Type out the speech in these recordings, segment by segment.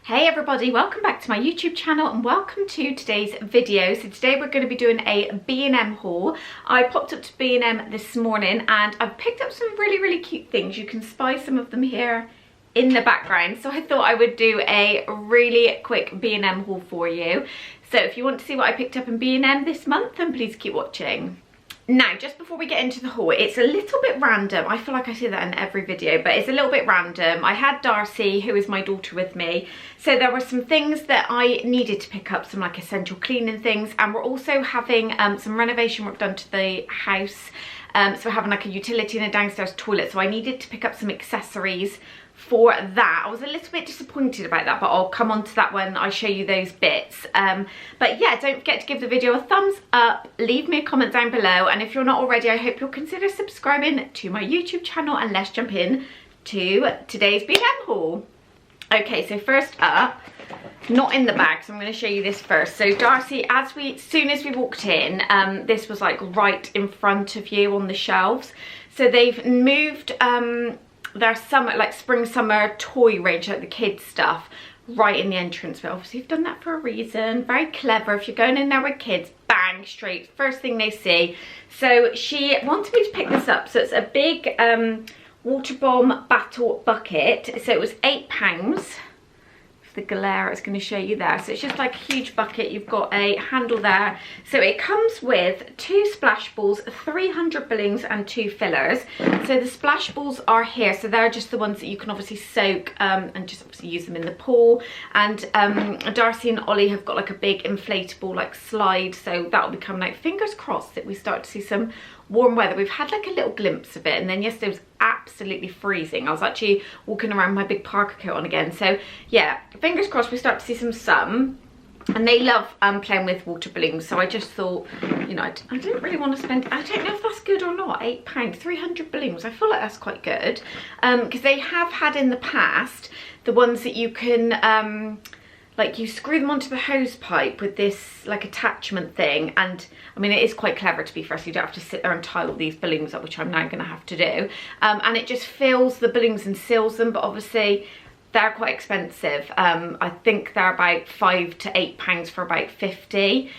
Hey everybody, welcome back to my YouTube channel and welcome to today's video. So today we're going to be doing a B&M haul. I popped up to B&M this morning and I've picked up some really cute things. You can spy some of them here in the background. So I thought I would do a really quick B&M haul for you. So if you want to see what I picked up in B&M this month, then please keep watching. Now, just before we get into the haul, it's a little bit random. I feel like I say that in every video, but it's a little bit random. I had Darcy, who is my daughter, with me. So there were some things that I needed to pick up, some like essential cleaning things. And we're also having some renovation work done to the house. So we're having like a utility and a downstairs toilet. So I needed to pick up some accessories for that. I was a little bit disappointed about that, but I'll come on to that when I show you those bits. But yeah, don't forget to give the video a thumbs up, leave me a comment down below, and if you're not already, I hope you'll consider subscribing to my YouTube channel, and let's jump in to today's B&M haul. Okay, so first up, not in the bag, so I'm going to show you this first. So Darcy, as soon as we walked in, this was like right in front of you on the shelves. So they've moved their summer, like spring summer toy range, like the kids stuff, right in the entrance. But obviously you've done that for a reason. Very clever. If you're going in there with kids, bang, straight first thing they see. So she wanted me to pick this up. So it's a big water bomb battle bucket. So it was £8. The glare is going to show you there. So it's just like a huge bucket. You've got a handle there. So it comes with 2 splash balls, 300 balloons and 2 fillers. So the splash balls are here. So they're just the ones that you can obviously soak and just obviously use them in the pool. And Darcy and Olly have got like a big inflatable like slide. So that will become like, fingers crossed that we start to see some warm weather. We've had like a little glimpse of it, and then yesterday was absolutely freezing. I was actually walking around with my big parka coat on again. So yeah, fingers crossed we start to see some sun. And they love playing with water balloons, so I just thought, you know, I didn't really want to spend, I don't know if that's good or not, £8, 300 balloons. I feel like that's quite good, because they have had in the past the ones that you can like you screw them onto the hose pipe with this like attachment thing. And I mean, it is quite clever, to be fair, so you don't have to sit there and tie all these balloons up, which I'm now going to have to do. And it just fills the balloons and seals them, but obviously they're quite expensive. I think they're about £5 to £8 for about 50.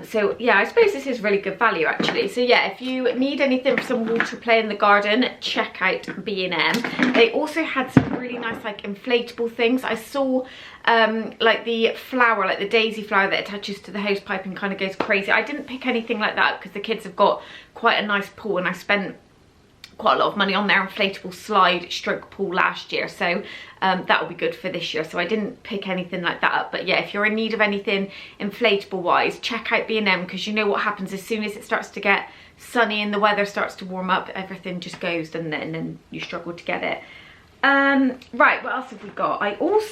So yeah, I suppose this is really good value actually. So yeah, if you need anything for some water play in the garden, check out B&M. They also had some really nice like inflatable things. I saw like the flower, like the daisy flower that attaches to the hose pipe and kind of goes crazy. I didn't pick anything like that because the kids have got quite a nice pool, and I spent quite a lot of money on their inflatable slide stroke pool last year, so that will be good for this year. So I didn't pick anything like that up. But yeah, if you're in need of anything inflatable wise, check out B&M, because you know what happens as soon as it starts to get sunny and the weather starts to warm up, everything just goes, doesn't it? And then you struggle to get it. Right, what else have we got? I also,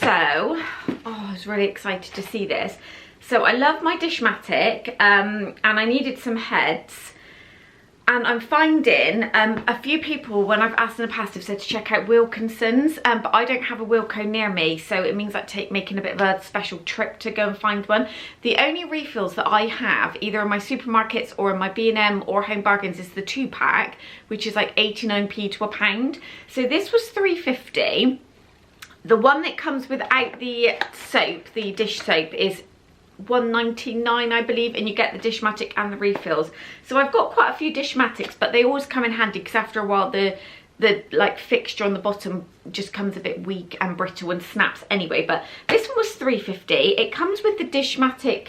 I was really excited to see this. So I love my Dishmatic, and I needed some heads. And I'm finding a few people, when I've asked in the past, have said to check out Wilkinson's, but I don't have a Wilko near me, so it means making a bit of a special trip to go and find one. The only refills that I have, either in my supermarkets or in my B&M or Home Bargains, is the 2-pack, which is like 89p to £1. So this was £3.50. The one that comes without the soap, the dish soap, is £1.99 I believe, and you get the Dishmatic and the refills. So I've got quite a few Dishmatics, but they always come in handy because after a while the like fixture on the bottom just comes a bit weak and brittle and snaps anyway. But this one was £3.50. It comes with the Dishmatic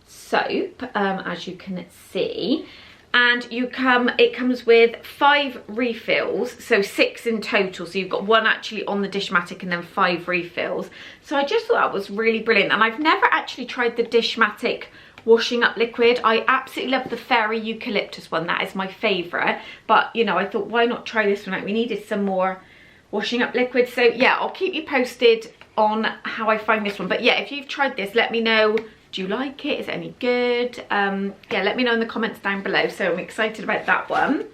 soap, as you can see, and it comes with 5 refills, so 6 in total. So you've got 1 actually on the Dishmatic and then 5 refills. So I just thought that was really brilliant. And I've never actually tried the Dishmatic washing up liquid. I absolutely love the fairy eucalyptus one. That is my favourite. But you know, I thought, why not try this one out? We needed some more washing up liquid. So yeah, I'll keep you posted on how I find this one. But yeah, if you've tried this, let me know. Do you like it? Is it any good? Yeah, let me know in the comments down below. So I'm excited about that one.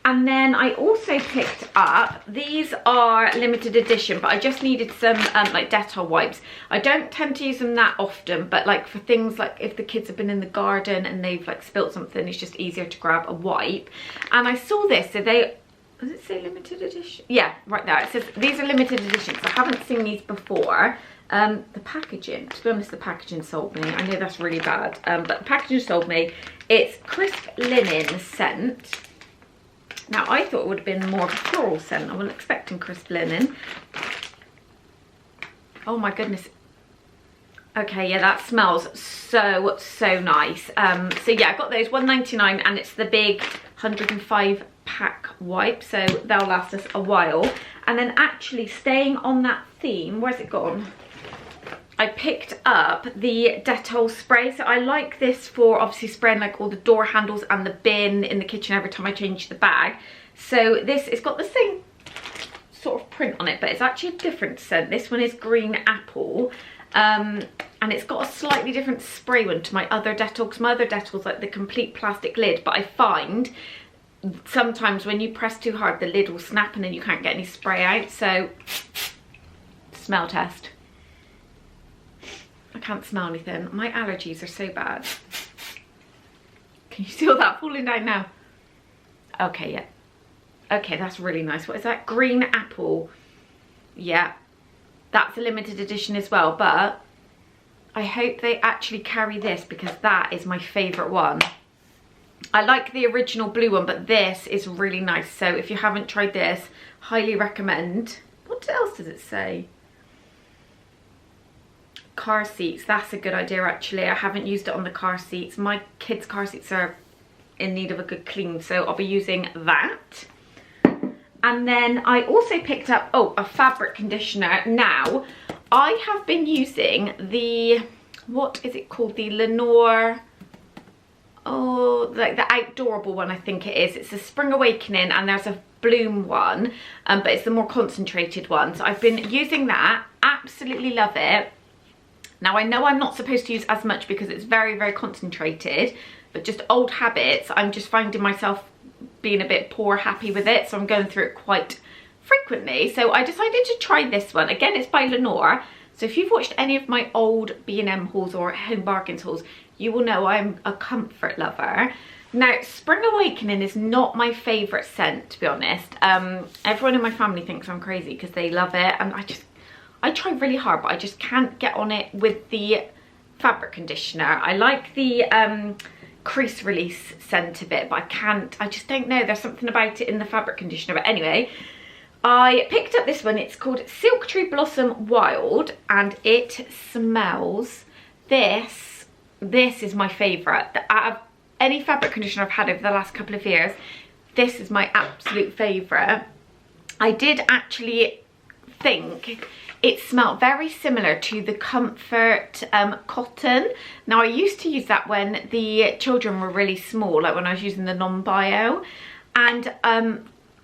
And then I also picked up, these are limited edition, but I just needed some like Dettol wipes. I don't tend to use them that often, but like for things like if the kids have been in the garden and they've like spilt something, it's just easier to grab a wipe. And I saw this, so they, does it say limited edition? Yeah, right there. It says these are limited editions. I haven't seen these before. The packaging, to be honest, the packaging sold me. I know that's really bad, but the packaging sold me. It's crisp linen scent. Now, I thought it would have been more of a floral scent. I wasn't expecting crisp linen. Oh my goodness. Okay, yeah, that smells so nice. So yeah, I got those, £1.99, and it's the big 105 pack wipe, so they'll last us a while. And then actually staying on that theme, where's it gone? I picked up the Dettol spray. So I like this for obviously spraying like all the door handles and the bin in the kitchen every time I change the bag. So this, it's got the same sort of print on it, but it's actually a different scent. This one is green apple. And it's got a slightly different spray one to my other Dettol, because my other Dettol's like the complete plastic lid, but I find sometimes when you press too hard the lid will snap and then you can't get any spray out. So smell test. I can't smell anything. My allergies are so bad. Can you see all that falling down now? Okay, yeah. Okay, that's really nice. What is that? Green apple. Yeah, that's a limited edition as well, but I hope they actually carry this, because that is my favourite one. I like the original blue one, but this is really nice. So if you haven't tried this, highly recommend. What else does it say? Car seats. That's a good idea, actually. I haven't used it on the car seats. My kids' car seats are in need of a good clean, so I'll be using that. And then I also picked up, oh, a fabric conditioner. Now, I have been using the, what is it called? The Lenore, oh, like the Outdoorable one, I think it is. It's a Spring Awakening, and there's a Bloom one, but it's the more concentrated one. So I've been using that, absolutely love it. Now, I know I'm not supposed to use as much because it's very concentrated, but just old habits, I'm just finding myself being a bit poor happy with it, so I'm going through it quite frequently. So I decided to try this one. Again, it's by Lenore. So if you've watched any of my old B&M hauls or Home Bargains hauls, you will know I'm a comfort lover. Now, Spring Awakening is not my favourite scent, to be honest. Everyone in my family thinks I'm crazy because they love it, and I try really hard, but I just can't get on it with the fabric conditioner. I like the crease release scent of it, but I just don't know, there's something about it in the fabric conditioner. But anyway, I picked up this one. It's called Silk Tree Blossom Wild, and it smells, this is my favourite. Out of any fabric conditioner I've had over the last couple of years, this is my absolute favourite. I did actually think it smelled very similar to the Comfort Cotton. Now, I used to use that when the children were really small, like when I was using the non-bio. And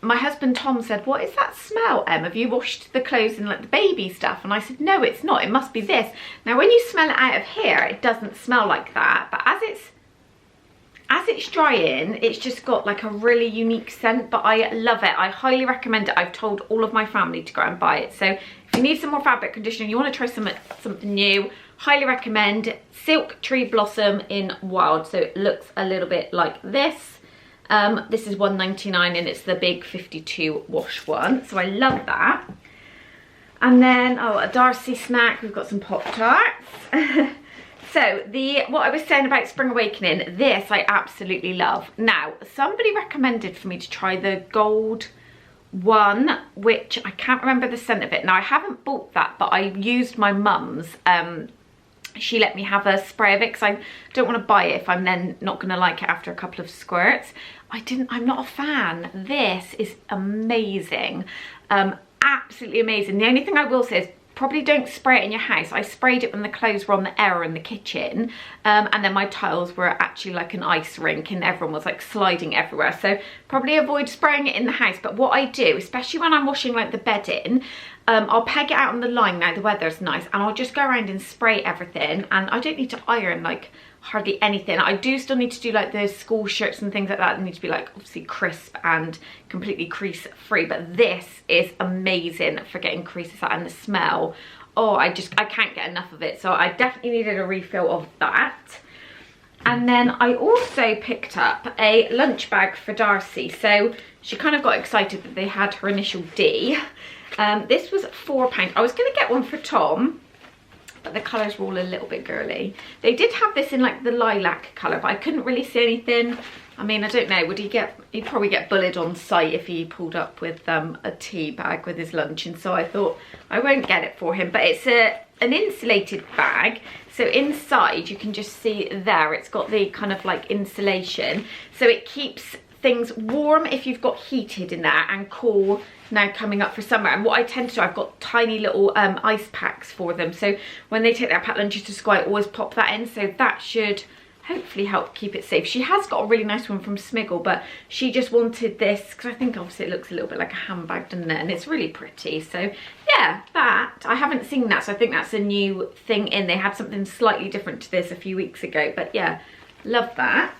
my husband Tom said, what is that smell, Em? Have you washed the clothes and like the baby stuff? And I said, no, it's not. It must be this. Now, when you smell it out of here, it doesn't smell like that. But as it's drying, it's just got like a really unique scent, but I love it. I highly recommend it. I've told all of my family to go and buy it. So if you need some more fabric conditioner, you want to try something new, highly recommend Silk Tree Blossom in Wild. So it looks a little bit like this. This is £1.99, and it's the big 52 wash one. So I love that. And then, oh, a Darcy snack. We've got some Pop-Tarts. So what I was saying about Spring Awakening, this I absolutely love. Now, somebody recommended for me to try the gold one, which I can't remember the scent of it. Now, I haven't bought that, but I used my mum's. She let me have a spray of it because I don't want to buy it if I'm then not going to like it after a couple of squirts. I'm not a fan. This is amazing. Absolutely amazing. The only thing I will say is probably don't spray it in your house. I sprayed it when the clothes were on the air in the kitchen, and then my tiles were actually like an ice rink and everyone was like sliding everywhere. So probably avoid spraying it in the house. But what I do, especially when I'm washing like the bedding, I'll peg it out on the line. Now the weather's nice, and I'll just go around and spray everything, and I don't need to iron like hardly anything. I do still need to do like the school shirts and things like that. They need to be like obviously crisp and completely crease free, but this is amazing for getting creases out, and the smell, oh, I can't get enough of it. So I definitely needed a refill of that. And then I also picked up a lunch bag for Darcy. So she kind of got excited that they had her initial D. This was £4. I was going to get one for Tom, the colours were all a little bit girly. They did have this in like the lilac colour, but I couldn't really see anything. I mean, I don't know, he'd probably get bullied on site if he pulled up with a tea bag with his lunch, and so I thought I won't get it for him. But it's an insulated bag, so inside you can just see there, it's got the kind of like insulation, so it keeps things warm if you've got heated in there, and cool now coming up for summer. And what I tend to do, I've got tiny little ice packs for them, so when they take their packed lunches to school I always pop that in, so that should hopefully help keep it safe. She has got a really nice one from Smiggle, but she just wanted this because I think obviously it looks a little bit like a handbag, doesn't it? And it's really pretty. So yeah, that, I haven't seen that, so I think that's a new thing in. They had something slightly different to this a few weeks ago, but yeah, love that.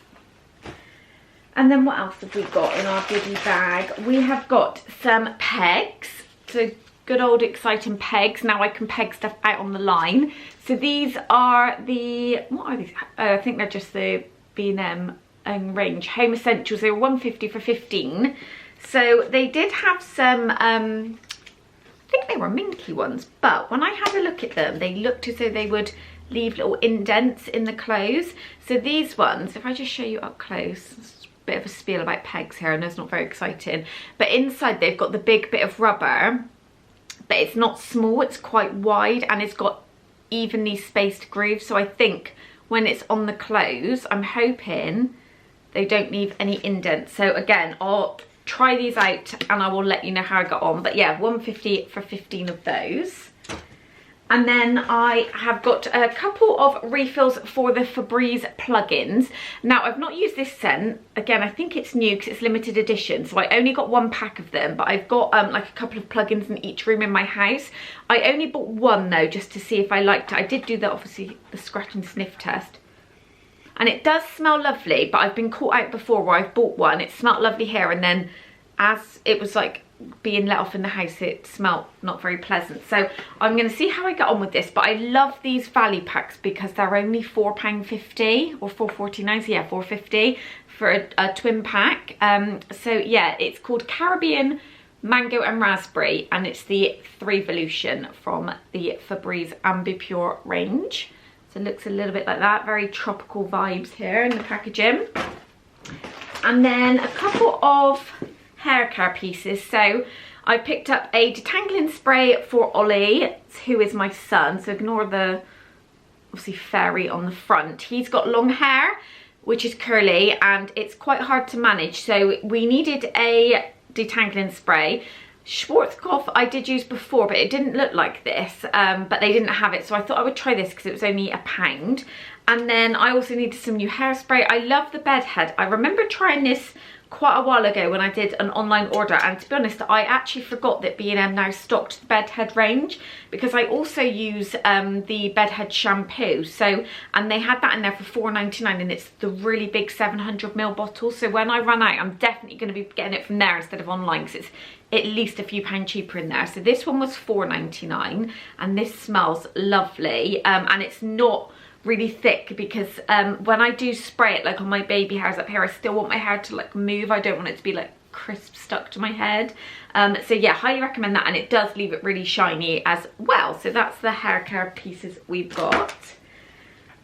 And then what else have we got in our goodie bag? We have got some pegs, so good old exciting pegs. Now I can peg stuff out on the line. So these are the, what are these? I think they're just the B&M range Home Essentials. They were $1.50 for 15. So they did have some, I think they were minky ones, but when I had a look at them, they looked as though they would leave little indents in the clothes. So these ones, if I just show you up close, it's a bit of a spiel about pegs here, and it's not very exciting, but inside they've got the big bit of rubber, but it's not small, it's quite wide, and it's got evenly spaced grooves. So I think when it's on the clothes, I'm hoping they don't leave any indents. So again, I'll try these out and I will let you know how I got on. But yeah, $1.50 for 15 of those. And then I have got a couple of refills for the Febreeze Plugins. Now, I've not used this scent. Again, I think it's new because it's limited edition. So I only got one pack of them, but I've got like a couple of plugins in each room in my house. I only bought one though, just to see if I liked it. I did do the, obviously, the scratch and sniff test. And it does smell lovely, but I've been caught out before where I've bought one. It smelled lovely here, and then as it was like being let off in the house, it smelled not very pleasant. So I'm going to see how I get on with this, but I love these value packs because they're only £4.50 or £4.49, so yeah, £4.50 for a twin pack. So yeah, it's called Caribbean Mango and Raspberry, and it's the 3volution from the Febreeze Ambipure range. So it looks a little bit like that, very tropical vibes here in the packaging. And then a couple of hair care pieces. So I picked up a detangling spray for Ollie, who is my son, so ignore the obviously fairy on the front. He's got long hair which is curly and it's quite hard to manage, so we needed a detangling spray. Schwarzkopf I did use before, but it didn't look like this, but they didn't have it, so I thought I would try this because it was only £1. And then I also needed some new hairspray. I love the bed head. I remember trying this quite a while ago when I did an online order, and to be honest, I actually forgot that B&M now stocked the bed head range, because I also use the bed head shampoo, so, and they had that in there for £4.99, and it's the really big 700ml bottle. So when I run out, I'm definitely going to be getting it from there instead of online, because it's at least a few pounds cheaper in there. So this one was £4.99, and this smells lovely, and it's not really thick, because when I do spray it like on my baby hairs up here, I still want my hair to like move. I don't want it to be like crisp stuck to my head. So yeah, highly recommend that, and it does leave it really shiny as well. So that's the hair care pieces we've got.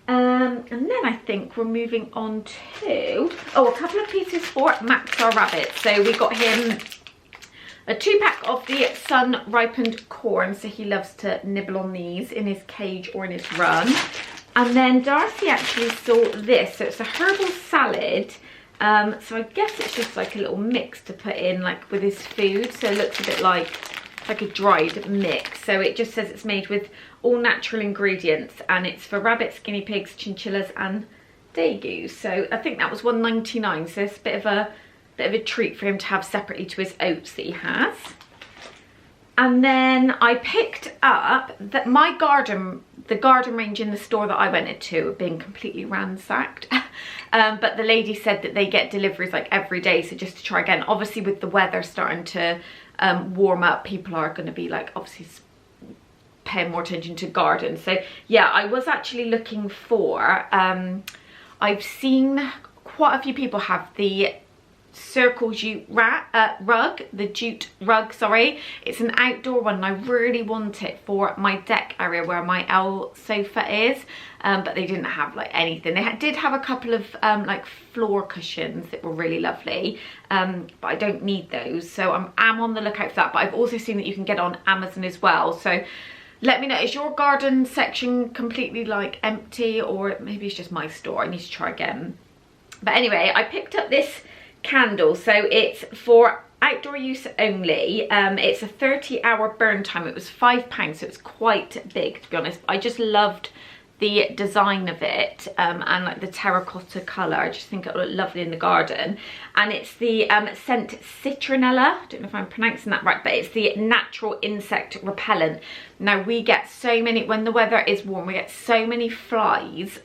And then I think we're moving on to, oh, a couple of pieces for Max our rabbit. So we got him a 2-pack of the sun ripened corn, so he loves to nibble on these in his cage or in his run. And then Darcy actually saw this, so it's a herbal salad. So I guess it's just like a little mix to put in like with his food. So it looks a bit like a dried mix. So it just says it's made with all natural ingredients, and it's for rabbits, guinea pigs, chinchillas and dagoos. So I think that was $1.99. So it's a bit of a treat for him to have separately to his oats that he has. And then I picked up that my the garden range in the store that I went into had been completely ransacked. But the lady said that they get deliveries like every day, so just to try again. Obviously with the weather starting to warm up, people are going to be like obviously paying more attention to gardens. So yeah, I was actually looking for, I've seen quite a few people have the circle jute rug, the jute rug, sorry. It's an outdoor one and I really want it for my deck area where my L sofa is, but they didn't have like anything. They did have a couple of like floor cushions that were really lovely, but I don't need those, so I'm on the lookout for that. But I've also seen that you can get on Amazon as well, so let me know, is your garden section completely like empty, or maybe it's just my store? I need to try again. But anyway, I picked up this candle, so it's for outdoor use only. It's a 30-hour burn time. It was £5, so it's quite big, to be honest. I just loved the design of it, and like the terracotta colour. I just think it would look lovely in the garden. And it's the scent Citronella. I don't know if I'm pronouncing that right, but it's the natural insect repellent. Now we get so many, when the weather is warm, we get so many flies.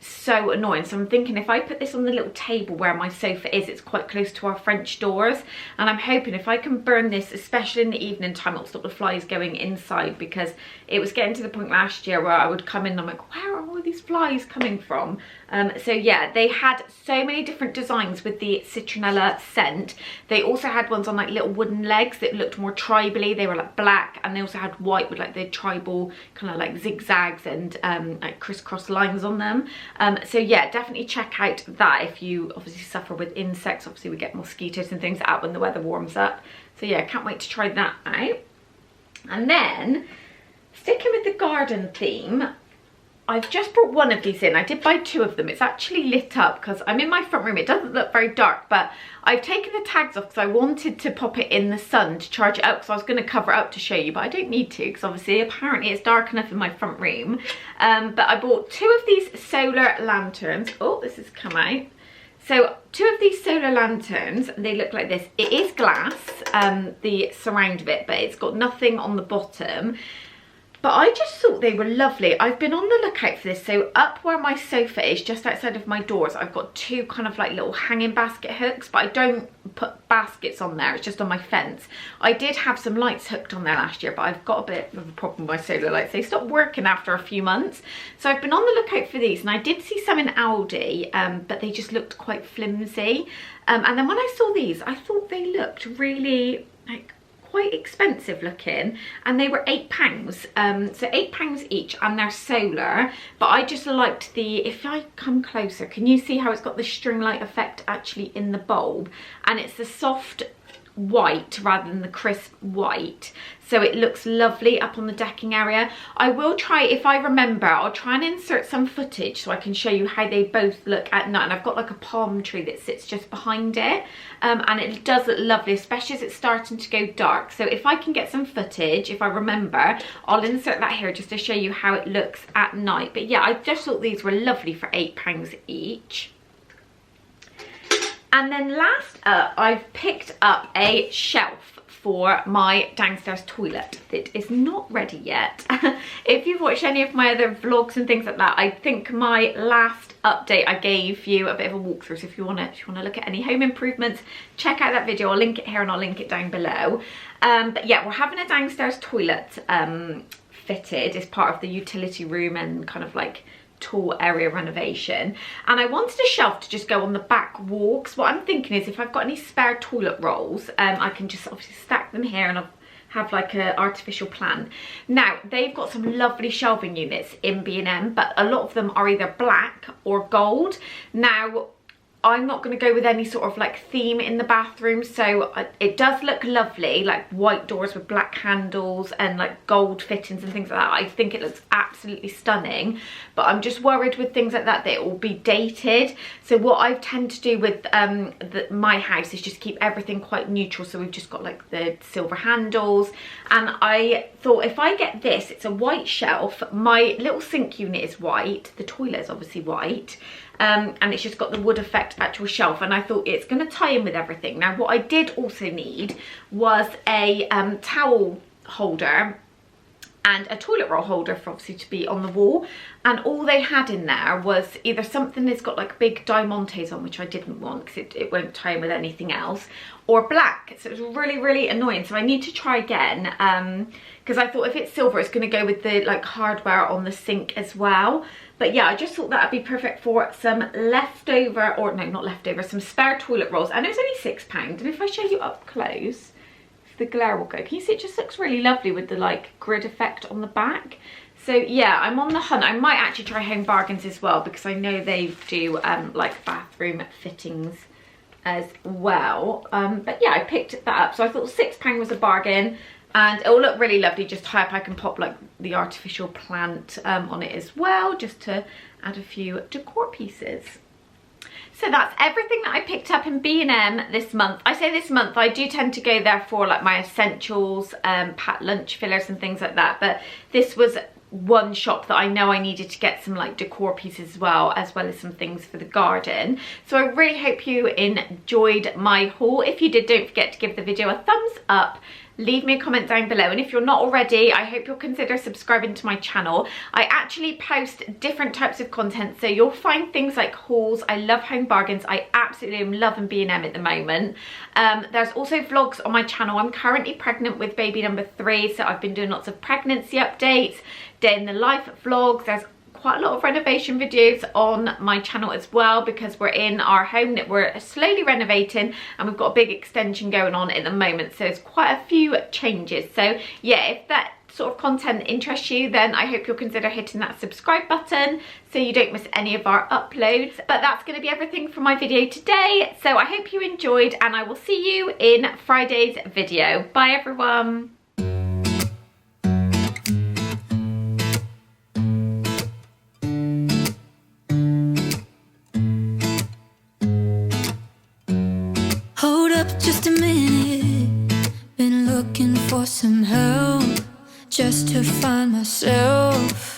So annoying. So I'm thinking if I put this on the little table where my sofa is, it's quite close to our French doors, and I'm hoping if I can burn this, especially in the evening time, it'll stop the flies going inside, because it was getting to the point last year where I would come in and I'm like, where are all these flies coming from? So yeah, they had so many different designs with the citronella scent. They also had ones on like little wooden legs that looked more tribally. They were like black, and they also had white with like the tribal kind of like zigzags and like crisscross lines on them. So yeah, definitely check out that if you obviously suffer with insects. Obviously we get mosquitoes and things out when the weather warms up. So yeah, can't wait to try that out. And then sticking with the garden theme, I've just brought one of these in. I did buy two of them. It's actually lit up because I'm in my front room. It doesn't look very dark, but I've taken the tags off because I wanted to pop it in the sun to charge it up, because I was going to cover it up to show you, but I don't need to because obviously apparently it's dark enough in my front room. But I bought two of these solar lanterns. Oh, this has come out. So two of these solar lanterns, they look like this. It is glass, the surround of it, but it's got nothing on the bottom. But I just thought they were lovely. I've been on the lookout for this. So up where my sofa is, just outside of my doors, I've got two kind of like little hanging basket hooks, but I don't put baskets on there. It's just on my fence. I did have some lights hooked on there last year, but I've got a bit of a problem with my solar lights. They stopped working after a few months. So I've been on the lookout for these, and I did see some in Aldi, but they just looked quite flimsy. And then when I saw these, I thought they looked really like quite expensive looking, and they were £8, so £8 each, and they're solar. But I just liked the, if I come closer, can you see how it's got the string light effect actually in the bulb, and it's the soft white rather than the crisp white, so it looks lovely up on the decking area. I will try, if I remember, I'll try and insert some footage so I can show you how they both look at night. And I've got like a palm tree that sits just behind it, and it does look lovely, especially as it's starting to go dark. So if I can get some footage, if I remember, I'll insert that here just to show you how it looks at night. But yeah, I just thought these were lovely for £8 each. And then last up, I've picked up a shelf for my downstairs toilet that is not ready yet. If you've watched any of my other vlogs and things like that, I think my last update I gave you a bit of a walkthrough. So if you want to look at any home improvements, check out that video. I'll link it here and I'll link it down below. But yeah, we're having a downstairs toilet fitted as part of the utility room and kind of like tall area renovation, and I wanted a shelf to just go on the back wall, because what I'm thinking is if I've got any spare toilet rolls, I can just obviously stack them here and I'll have like an artificial plant. Now they've got some lovely shelving units in B&M, but a lot of them are either black or gold. Now I'm not going to go with any sort of like theme in the bathroom, so it does look lovely, like white doors with black handles and like gold fittings and things like that. I think it looks absolutely stunning, but I'm just worried with things like that it will be dated. So what I tend to do with my house is just keep everything quite neutral. So we've just got like the silver handles, and I thought if I get this, it's a white shelf, my little sink unit is white, the toilet is obviously white, and it's just got the wood effect actual shelf, and I thought it's going to tie in with everything. Now what I did also need was a towel holder, and a toilet roll holder for obviously to be on the wall, and all they had in there was either something that's got like big diamantes on, which I didn't want because it won't tie in with anything else, or black. So it was really annoying. So I need to try again because I thought if it's silver it's going to go with the like hardware on the sink as well. But yeah, I just thought that would be perfect for some leftover, or no, not leftover, some spare toilet rolls. And it was only £6, and if I show you up close, the glare will go. Can you see it just looks really lovely with the like grid effect on the back? So yeah, I'm on the hunt. I might actually try Home Bargains as well because I know they do like bathroom fittings as well. But yeah, I picked that up. So I thought £6 was a bargain, and it will look really lovely just high up. I can pop like the artificial plant on it as well, just to add a few decor pieces. So that's everything that I picked up in B&M this month. I say this month, I do tend to go there for like my essentials, packed lunch fillers and things like that. But this was one shop that I know I needed to get some like decor pieces as well as some things for the garden. So I really hope you enjoyed my haul. If you did, don't forget to give the video a thumbs up. Leave me a comment down below, and if you're not already, I hope you'll consider subscribing to my channel. I actually post different types of content, so you'll find things like hauls. I love Home Bargains. I absolutely am loving B&M at the moment. There's also vlogs on my channel. I'm currently pregnant with baby number 3, so I've been doing lots of pregnancy updates, day in the life vlogs. There's quite a lot of renovation videos on my channel as well, because we're in our home that we're slowly renovating, and we've got a big extension going on at the moment, so there's quite a few changes. So yeah, if that sort of content interests you, then I hope you'll consider hitting that subscribe button so you don't miss any of our uploads. But that's going to be everything for my video today, so I hope you enjoyed, and I will see you in Friday's video. Bye everyone. Just a minute, been looking for some help just to find myself.